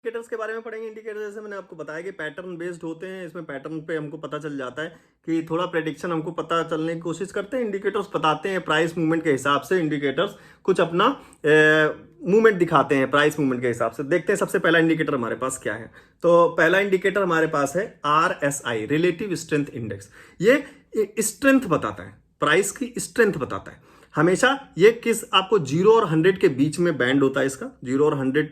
Indicators के बारे में पढ़ेंगे। इंडिकेटर जैसे मैंने आपको बताया कि पैटर्न बेस्ड होते हैं। इसमें पैटर्न पे हमको पता चल जाता है कि थोड़ा प्रेडिक्शन हमको पता चलने की कोशिश करते हैं। इंडिकेटर्स बताते हैं प्राइस मूवमेंट के हिसाब से। इंडिकेटर्स कुछ अपना मूवमेंट दिखाते हैं प्राइस मूवमेंट के हिसाब से। देखते हैं सबसे पहला इंडिकेटर हमारे पास क्या है। तो पहला इंडिकेटर हमारे पास है RSI, रिलेटिव स्ट्रेंथ इंडेक्स। ये स्ट्रेंथ बताता है, प्राइस की स्ट्रेंथ बताता है। हमेशा ये किस आपको 0 और 100 के बीच में बैंड होता है इसका। 0 और 100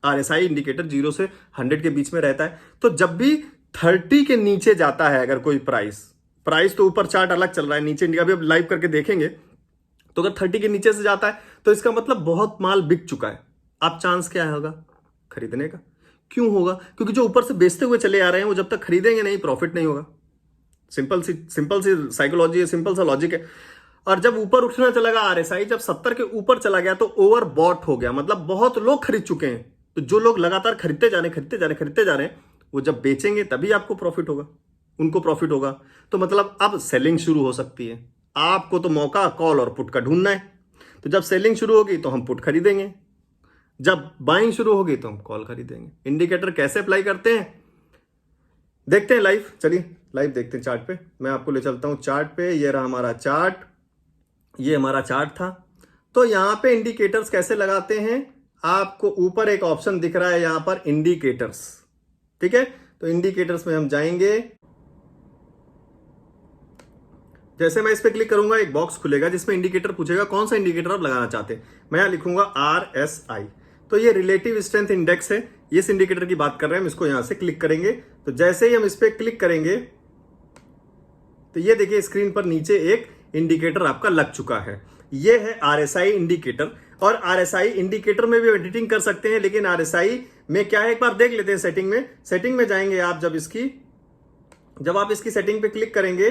RSI इंडिकेटर 0 से 100 के बीच में रहता है। तो जब भी 30 के नीचे जाता है अगर कोई प्राइस तो ऊपर चार्ट अलग चल रहा है, नीचे अभी अब लाइव करके देखेंगे तो अगर 30 के नीचे से जाता है तो इसका मतलब बहुत माल बिक चुका है। अब चांस क्या होगा खरीदने का? क्यों होगा? क्योंकि जो ऊपर से बेचते हुए चले आ रहे हैं वो जब तक खरीदेंगे नहीं, प्रॉफिट नहीं होगा। सिंपल सी साइकोलॉजी है, सिंपल सा लॉजिक है। और जब ऊपर उठना चलेगा RSI, जब 70 के ऊपर चला गया तो ओवर बॉट हो गया, मतलब बहुत लोग खरीद चुके हैं। तो जो लोग लगातार खरीदते जा रहे हैं वो जब बेचेंगे तभी आपको प्रॉफिट होगा, उनको प्रॉफिट होगा। तो मतलब अब सेलिंग शुरू हो सकती है। आपको तो मौका कॉल और पुट का ढूंढना है। तो जब सेलिंग शुरू होगी तो हम पुट खरीदेंगे, जब बाइंग शुरू होगी तो हम कॉल खरीदेंगे। इंडिकेटर कैसे अप्लाई करते हैं देखते हैं लाइव। चलिए लाइव देखते हैं चार्ट पे। मैं आपको ले चलता हूं चार्ट पे। ये रहा हमारा चार्ट, ये हमारा चार्ट था। तो यहां पे इंडिकेटर्स कैसे लगाते हैं, आपको ऊपर एक ऑप्शन दिख रहा है यहां पर इंडिकेटर्स, ठीक है। तो इंडिकेटर्स में हम जाएंगे। जैसे मैं इस पे क्लिक करूंगा एक बॉक्स खुलेगा जिसमें इंडिकेटर पूछेगा कौन सा इंडिकेटर आप लगाना चाहते हैं। मैं यहां लिखूंगा RSI। तो ये रिलेटिव स्ट्रेंथ इंडेक्स है, इस इंडिकेटर की बात कर रहे हैं हम। इसको यहां से क्लिक करेंगे तो जैसे ही हम इस पे क्लिक करेंगे तो ये देखिए स्क्रीन पर नीचे एक इंडिकेटर आपका लग चुका है। ये है RSI इंडिकेटर। और RSI इंडिकेटर में भी एडिटिंग कर सकते हैं, लेकिन RSI में क्या है एक बार देख लेते हैं। सेटिंग में जाएंगे आप। जब आप इसकी सेटिंग पे क्लिक करेंगे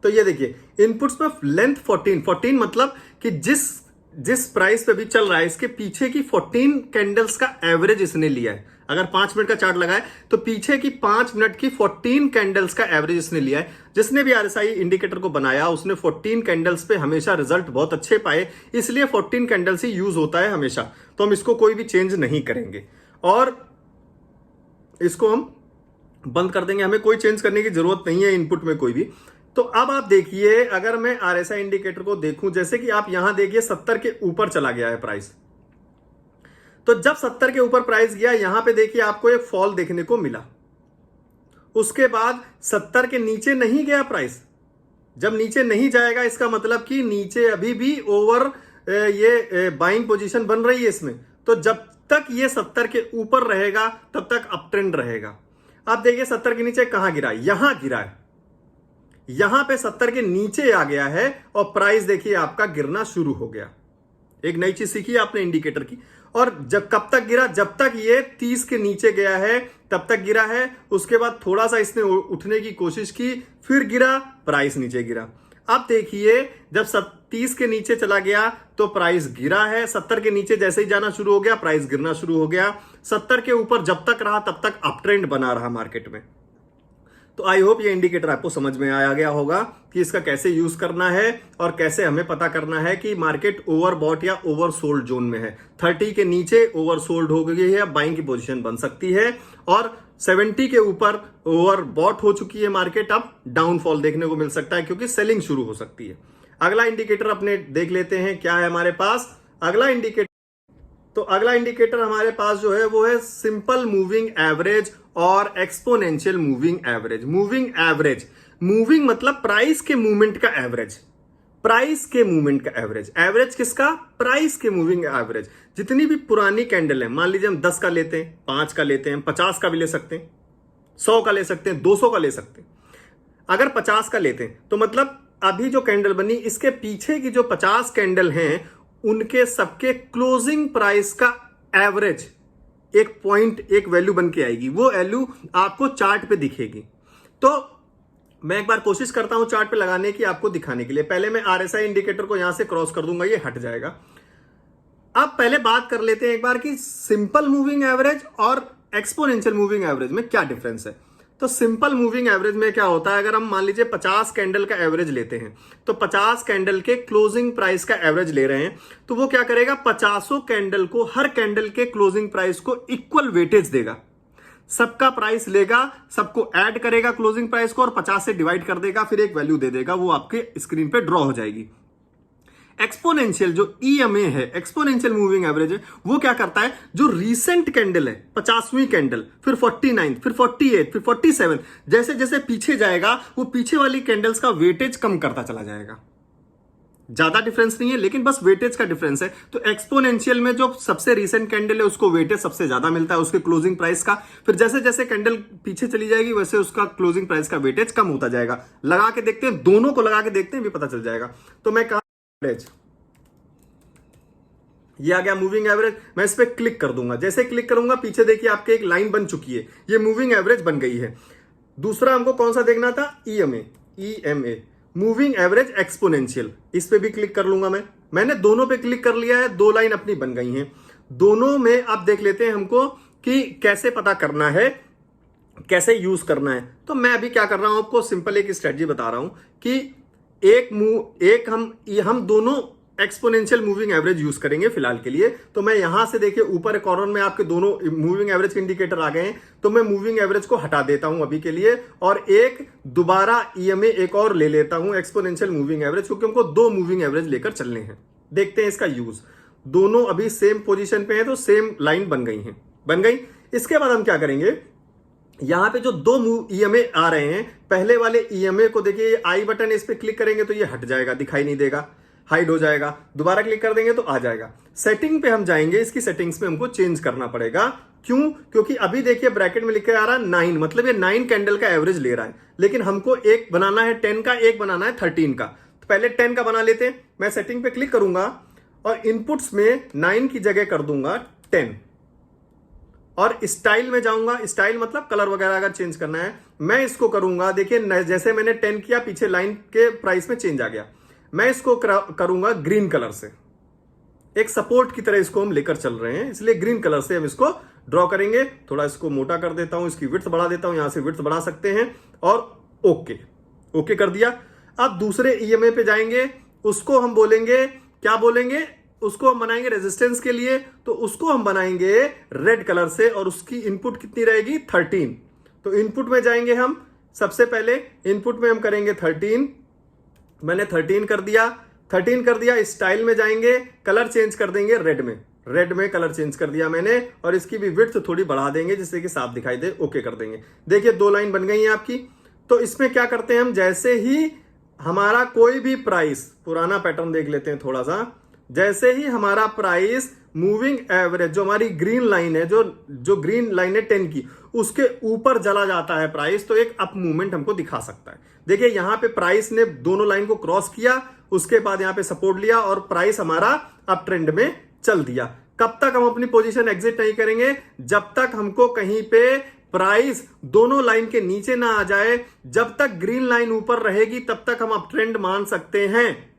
तो ये देखिए इनपुट्स में लेंथ 14 मतलब कि जिस प्राइस पे भी चल रहा है इसके पीछे की 14 कैंडल्स का एवरेज इसने लिया है। अगर 5 मिनट का चार्ट लगा है तो पीछे की 5 मिनट की 14 कैंडल्स का एवरेज इसने लिया है। जिसने भी RSI इंडिकेटर को बनाया उसने 14 कैंडल्स पे हमेशा रिजल्ट बहुत अच्छे पाए, इसलिए 14 कैंडल्स ही यूज होता है हमेशा। तो हम इसको कोई भी चेंज नहीं करेंगे और इसको हम बंद कर देंगे। हमें कोई चेंज करने की जरूरत नहीं है इनपुट में कोई भी। तो अब आप देखिए, अगर मैं RSI इंडिकेटर को देखूं, जैसे कि आप यहां देखिए 70 के ऊपर चला गया है प्राइस। तो जब 70 के ऊपर प्राइस गया, यहां पे देखिए आपको एक फॉल देखने को मिला। उसके बाद 70 के नीचे नहीं गया प्राइस। जब नीचे नहीं जाएगा इसका मतलब कि नीचे अभी भी ओवर ये बाइंग पोजीशन बन रही है इसमें। तो जब तक ये 70 के ऊपर रहेगा तब तक अप ट्रेंड रहेगा। अब देखिए 70 के नीचे कहां गिरा, यहां गिरा है। यहां पे 70 के नीचे आ गया है और प्राइस देखिए आपका गिरना शुरू हो गया। एक नई चीज सीखी आपने इंडिकेटर की। और जब कब तक गिरा, जब तक ये 30 के नीचे गया है तब तक गिरा है। उसके बाद थोड़ा सा इसने उठने की कोशिश की, फिर गिरा, प्राइस नीचे गिरा। अब देखिए जब 30 के नीचे चला गया तो प्राइस गिरा है। 70 के नीचे जैसे ही जाना शुरू हो गया प्राइस गिरना शुरू हो गया। 70 के ऊपर जब तक रहा तब तक अप ट्रेंड बना रहा मार्केट में। तो आई होप ये इंडिकेटर आपको समझ में आया गया होगा कि इसका कैसे यूज करना है और कैसे हमें पता करना है कि मार्केट ओवरबॉट या ओवरसोल्ड जोन में है। 30 के नीचे ओवरसोल्ड हो गई है, बाइंग की पोजीशन बन सकती है। और 70 के ऊपर ओवरबॉट हो चुकी है मार्केट, अब डाउनफॉल देखने को मिल सकता है क्योंकि सेलिंग शुरू हो सकती है। अगला इंडिकेटर अपने देख लेते हैं क्या है हमारे पास। अगला इंडिकेटर हमारे पास जो है वो है सिंपल मूविंग एवरेज और एक्सपोनेंशियल मूविंग एवरेज। मूविंग मतलब प्राइस के मूवमेंट का एवरेज। एवरेज किसका? प्राइस के मूविंग एवरेज। जितनी भी पुरानी कैंडल है, मान लीजिए हम 10 का लेते हैं, 5 का लेते हैं, 50 का भी ले सकते हैं, 100 का ले सकते हैं, 200 का ले सकते हैं। अगर 50 का लेते हैं तो मतलब अभी जो कैंडल बनी इसके पीछे की जो 50 कैंडल हैं उनके सबके क्लोजिंग प्राइस का एवरेज एक पॉइंट, एक वैल्यू बन के आएगी। वो वैल्यू आपको चार्ट पे दिखेगी। तो मैं एक बार कोशिश करता हूं चार्ट पे लगाने की, आपको दिखाने के लिए। पहले मैं RSI इंडिकेटर को यहां से क्रॉस कर दूंगा, ये हट जाएगा। अब पहले बात कर लेते हैं एक बार कि सिंपल मूविंग एवरेज और एक्सपोनेंशियल मूविंग एवरेज में क्या डिफरेंस है। तो सिंपल मूविंग एवरेज में क्या होता है, अगर हम मान लीजिए 50 कैंडल का एवरेज लेते हैं, तो 50 कैंडल के क्लोजिंग प्राइस का एवरेज ले रहे हैं, तो वो क्या करेगा, 50 कैंडल को, हर कैंडल के क्लोजिंग प्राइस को इक्वल वेटेज देगा, सबका प्राइस लेगा, सबको ऐड करेगा क्लोजिंग प्राइस को और 50 से डिवाइड कर देगा, फिर एक वैल्यू दे देगा, वो आपके स्क्रीन पे ड्रॉ हो जाएगी। एक्सपोनेंशियल जो ईएमए है, एक्सपोनेंशियल मूविंग एवरेज है, वो क्या करता है, जो रीसेंट कैंडल है, 50वीं कैंडल, फिर 49, फिर 48, फिर 47, जैसे जैसे पीछे जाएगा वो पीछे वाली कैंडल्स का वेटेज कम करता चला जाएगा। ज्यादा डिफरेंस नहीं है, लेकिन बस वेटेज का डिफरेंस है। तो एक्सपोनेंशियल में जो सबसे रीसेंट कैंडल है उसको वेटेज सबसे ज्यादा मिलता है उसके क्लोजिंग प्राइस का, फिर जैसे जैसे कैंडल पीछे चली जाएगी वैसे उसका क्लोजिंग प्राइस का वेटेज कम होता जाएगा। लगा के देखते हैं, दोनों को लगा के देखते हैं, भी पता चल जाएगा। तो मैं कहा एवरेज, ये आ गया मूविंग एवरेज। मैं इस पे क्लिक कर दूंगा, जैसे क्लिक करूंगा पीछे देखिए आपके एक लाइन बन चुकी है, ये मूविंग एवरेज बन गई है। दूसरा हमको कौन सा देखना था, ईएमए, मूविंग एवरेज एक्सपोनेंशियल, इस पे भी क्लिक कर लूंगा। मैंने दोनों पे क्लिक कर लिया है, दो लाइन अपनी बन गई हैं। दोनों में अब देख लेते हैं हमको कि कैसे पता करना है, कैसे यूज करना है। तो मैं अभी क्या कर रहा हूं, आपको सिंपल एक स्ट्रेटजी बता रहा हूं कि हम दोनों एक्सपोनेंशियल मूविंग एवरेज यूज करेंगे फिलहाल के लिए। तो मैं यहां से देखिए ऊपर कॉर्नर में आपके दोनों मूविंग एवरेज के इंडिकेटर आ गए हैं, तो मैं मूविंग एवरेज को हटा देता हूं अभी के लिए और एक दोबारा ईएमए एक और ले लेता हूं एक्सपोनेंशियल मूविंग एवरेज, क्योंकि हमको दो मूविंग एवरेज लेकर चलने हैं। देखते हैं इसका यूज। दोनों अभी सेम पोजीशन पे हैं, तो सेम लाइन बन गई। इसके बाद हम क्या करेंगे, यहां पे जो दो ईएमए आ रहे हैं, पहले वाले ईएमए को देखिए, आई बटन, इस पे क्लिक करेंगे तो ये हट जाएगा, दिखाई नहीं देगा, हाइड हो जाएगा। दोबारा क्लिक कर देंगे तो आ जाएगा। सेटिंग पे हम जाएंगे, इसकी सेटिंग्स में हमको चेंज करना पड़ेगा। क्यों, क्योंकि अभी देखिए ब्रैकेट में लिखा आ रहा है 9, मतलब ये 9 कैंडल का एवरेज ले रहा है, लेकिन हमको एक बनाना है 10 का, एक बनाना है 13 का। तो पहले 10 का बना लेते हैं। मैं सेटिंग पे क्लिक करूंगा और इनपुट्स में 9 की जगह कर दूंगा 10 और स्टाइल में जाऊंगा। स्टाइल मतलब कलर वगैरह अगर चेंज करना है, मैं इसको करूंगा, देखिए जैसे मैंने 10 किया, पीछे लाइन के प्राइस में चेंज आ गया। मैं इसको करूंगा ग्रीन कलर से, एक सपोर्ट की तरह इसको हम लेकर चल रहे हैं, इसलिए ग्रीन कलर से हम इसको ड्रॉ करेंगे। थोड़ा इसको मोटा कर देता हूं, इसकी विड्थ बढ़ा देता हूं, यहां से विड्थ बढ़ा सकते हैं और ओके कर दिया। अब दूसरे ईएमए पे जाएंगे, उसको हम बोलेंगे, क्या बोलेंगे, उसको हम बनाएंगे रेजिस्टेंस के लिए, तो उसको हम बनाएंगे रेड कलर से और उसकी इनपुट कितनी रहेगी, 13। तो इनपुट में जाएंगे हम, सबसे पहले इनपुट में हम करेंगे 13, मैंने 13 कर दिया। स्टाइल में जाएंगे, कलर चेंज कर देंगे रेड में कलर चेंज कर दिया मैंने, और इसकी भी विड्थ थोड़ी बढ़ा देंगे जिससे कि साफ दिखाई दे। ओके कर देंगे। देखिए दो लाइन बन गई है आपकी। तो इसमें क्या करते हैं हम, जैसे ही हमारा कोई भी प्राइस, पुराना पैटर्न देख लेते हैं थोड़ा सा, जैसे ही हमारा प्राइस मूविंग एवरेज, जो हमारी ग्रीन लाइन है, जो ग्रीन लाइन है 10 की, उसके ऊपर चला जाता है प्राइस, तो एक अप मूवमेंट हमको दिखा सकता है। देखिए यहां पे प्राइस ने दोनों लाइन को क्रॉस किया, उसके बाद यहां पे सपोर्ट लिया और प्राइस हमारा अप ट्रेंड में चल दिया। कब तक हम अपनी पोजीशन एग्जिट नहीं करेंगे, जब तक हमको कहीं पे प्राइस दोनों लाइन के नीचे ना आ जाए। जब तक ग्रीन लाइन ऊपर रहेगी तब तक हम अप ट्रेंड मान सकते हैं।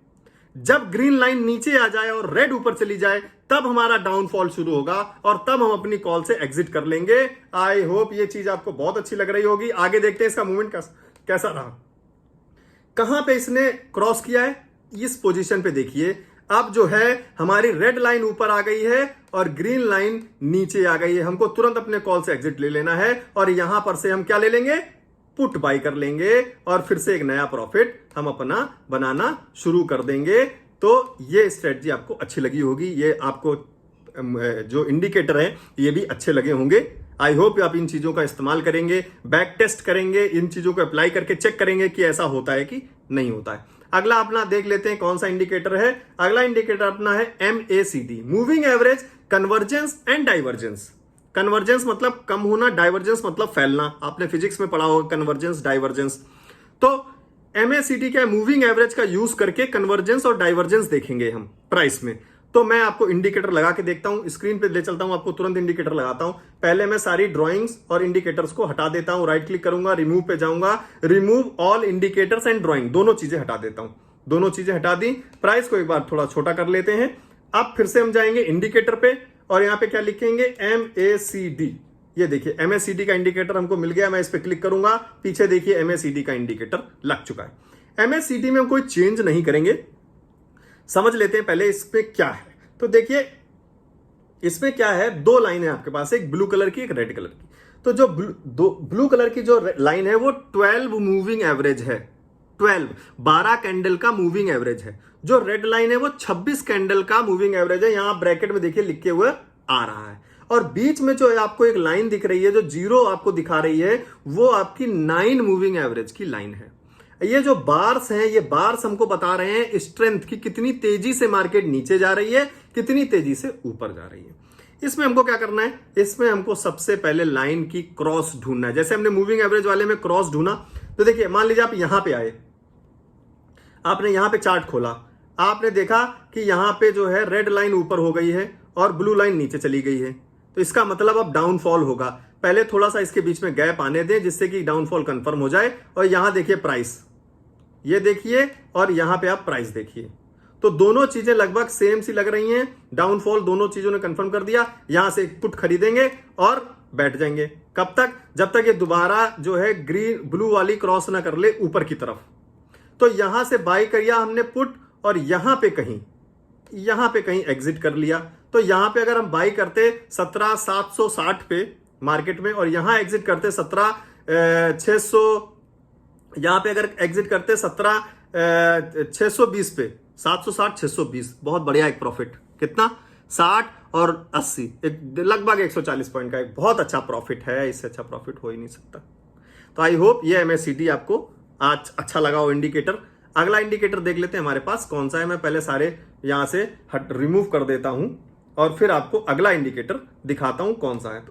जब ग्रीन लाइन नीचे आ जाए और रेड ऊपर चली जाए, तब हमारा डाउनफॉल शुरू होगा और तब हम अपनी कॉल से एग्जिट कर लेंगे। आई होप ये चीज आपको बहुत अच्छी लग रही होगी। आगे देखते हैं इसका मूवमेंट कैसा रहा। कहां पे इसने क्रॉस किया है, इस पोजीशन पे देखिए। अब जो है हमारी रेड लाइन ऊपर आ गई है और ग्रीन लाइन नीचे आ गई है। हमको तुरंत अपने कॉल से एग्जिट ले लेना है और यहां पर से हम क्या ले लेंगे, पुट बाई कर लेंगे और फिर से एक नया प्रॉफिट हम अपना बनाना शुरू कर देंगे। तो ये स्ट्रेटजी आपको अच्छी लगी होगी, ये आपको जो इंडिकेटर है ये भी अच्छे लगे होंगे। आई होप आप इन चीजों का इस्तेमाल करेंगे, बैक टेस्ट करेंगे, इन चीजों को अप्लाई करके चेक करेंगे कि ऐसा होता है कि नहीं होता है। अगला अपना देख लेते हैं कौन सा इंडिकेटर है। अगला इंडिकेटर अपना है MACD, moving average convergence and divergence. Convergence मतलब कम होना, डाइवर्जेंस मतलब फैलना। आपने फिजिक्स में पढ़ा होगा कन्वर्जेंस डाइवर्जेंस। तो MACD का मूविंग एवरेज का यूज करके कन्वर्जेंस और डाइवर्जेंस देखेंगे हम प्राइस में। तो मैं आपको इंडिकेटर लगा के देखता हूं, स्क्रीन पे ले चलता हूं, आपको तुरंत इंडिकेटर लगाता हूं। पहले मैं सारी ड्राइंग्स और इंडिकेटर्स को हटा देता हूं, राइट क्लिक करूंगा, रिमूव पे जाऊंगा, remove all indicators and drawing, दोनों चीजें हटा देता हूं। दोनों चीजें हटा दी। प्राइस को एक बार थोड़ा छोटा कर लेते हैं। अब फिर से हम जाएंगे इंडिकेटर पे और यहां पे क्या लिखेंगे, MACD। ये देखिए MACD का इंडिकेटर हमको मिल गया, मैं इस पर क्लिक करूंगा, पीछे देखिए MACD का इंडिकेटर लग चुका है। MACD में हम कोई चेंज नहीं करेंगे, समझ लेते हैं पहले इसमें क्या है। तो देखिए इसमें क्या है, दो लाइन है आपके पास, एक ब्लू कलर की एक रेड कलर की। तो जो ब्लू कलर की जो लाइन है वो 12 मूविंग एवरेज है, 12 कैंडल का मूविंग एवरेज है। जो रेड लाइन है वो 26 कैंडल का मूविंग एवरेज है, यहां ब्रैकेट में देखिए लिखे हुए आ रहा है। और बीच में जो है आपको एक लाइन दिख रही है, जो जीरो आपको दिखा रही है, वो आपकी 9 मूविंग एवरेज की लाइन है। ये जो बार्स हैं, ये बार्स हमको बता रहे हैं स्ट्रेंथ की, कितनी तेजी से मार्केट नीचे जा रही है, कितनी तेजी से ऊपर जा रही है। इसमें हमको क्या करना है, इसमें हमको सबसे पहले लाइन की क्रॉस ढूंढना है। जैसे हमने मूविंग एवरेज वाले में क्रॉस ढूंढा, तो देखिए मान लीजिए आप यहां पे आए, आपने यहां पे चार्ट खोला, आपने देखा कि यहां पे जो है रेड लाइन ऊपर हो गई है और ब्लू लाइन नीचे चली गई है, तो इसका मतलब अब डाउनफॉल होगा। पहले थोड़ा सा इसके बीच में गैप आने दें जिससे कि डाउनफॉल कंफर्म हो जाए। और यहां देखिए प्राइस, ये देखिए, और यहां पे आप प्राइस देखिए, तो दोनों चीजें लगभग सेम सी लग रही हैं। डाउनफॉल दोनों चीजों ने कंफर्म कर दिया। यहां से पुट खरीदेंगे और बैठ जाएंगे। कब तक? जब तक ये दोबारा जो है ग्रीन ब्लू वाली क्रॉस ना कर ले ऊपर की तरफ। तो यहां से बाय किया हमने पुट, और यहां पे कहीं एग्जिट कर लिया। तो यहां पे अगर हम बाय करते 17,760 पे मार्केट में, और यहां एग्जिट करते 17,600, यहां पे अगर एग्जिट करते 17,620 पे, 760 620, बहुत बढ़िया एक प्रॉफिट। कितना? 60 और 80, एक लगभग 140 पॉइंट का एक बहुत अच्छा प्रॉफिट है। इससे अच्छा प्रॉफिट हो ही नहीं सकता। तो आई होप ये MACD आपको आज अच्छा लगा हो इंडिकेटर। अगला इंडिकेटर देख लेते हैं हमारे पास कौन सा है। मैं पहले सारे यहां से रिमूव कर देता हूं और फिर आपको अगला इंडिकेटर दिखाता हूं कौन सा है।